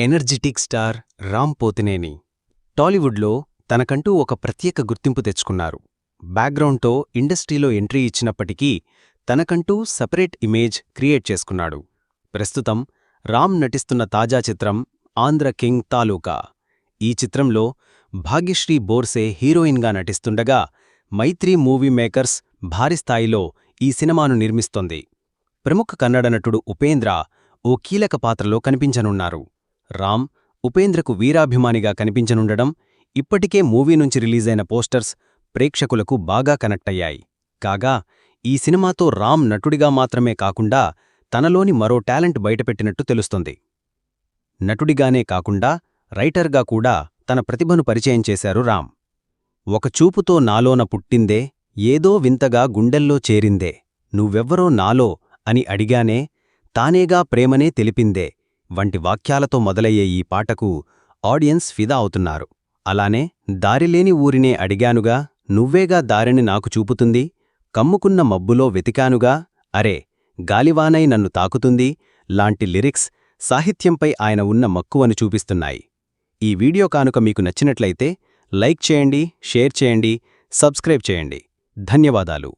Energetic star Ram Pothineni టాలీవుడ్లో తనకంటూ ఒక ప్రత్యేక గుర్తింపు తెచ్చుకున్నారు. బ్యాక్గ్రౌండ్తో ఇండస్ట్రీలో ఎంట్రీ ఇచ్చినప్పటికీ తనకంటూ సపరేట్ ఇమేజ్ క్రియేట్ చేసుకున్నాడు. ప్రస్తుతం రామ్ నటిస్తున్న తాజా చిత్రం ఆంధ్ర కింగ్ తాలూకా. ఈ చిత్రంలో భాగ్యశ్రీ బోర్సే హీరోయిన్గా నటిస్తుండగా మైత్రి మూవీ మేకర్స్ భారీ స్థాయిలో ఈ సినిమాను నిర్మిస్తోంది. ప్రముఖ కన్నడ నటుడు ఉపేంద్ర ఓ కీలక పాత్రలో కనిపించనున్నారు. రామ్ ఉపేంద్రకు వీరాభిమానిగా కనిపించనుండడం, ఇప్పటికే మూవీ నుంచి రిలీజైన పోస్టర్స్ ప్రేక్షకులకు బాగా కనెక్టయ్యాయి. కాగా ఈ సినిమాతో రామ్ నటుడిగా మాత్రమే కాకుండా తనలోని మరో టాలెంట్ బయటపెట్టినట్టు తెలుస్తోంది. నటుడిగానే కాకుండా రైటర్గా కూడా తన ప్రతిభను పరిచయం చేశారు రామ్. ఒక చూపుతో నాలోన పుట్టిందే, ఏదో వింతగా గుండెల్లో చేరిందే, నువ్వెవ్వరో నాలో అని అడిగానే, తానేగా ప్రేమనే తెలిపిందే వంటి వాక్యాలతో మొదలయ్యే ఈ పాటకు ఆడియన్స్ ఫిదా అవుతున్నారు. అలానే దారిలేని ఊరినే అడిగానుగా, నువ్వేగా దారిని నాకు చూపుతుంది, కమ్ముకున్న మబ్బులో వెతికానుగా, అరే గాలివానై నన్ను తాకుతుంది లాంటి లిరిక్స్ సాహిత్యంపై ఆయన ఉన్న మక్కువను చూపిస్తున్నాయి. ఈ వీడియో కానుక మీకు నచ్చినట్లయితే లైక్ చేయండి, షేర్ చేయండి, సబ్స్క్రైబ్ చేయండి. ధన్యవాదాలు.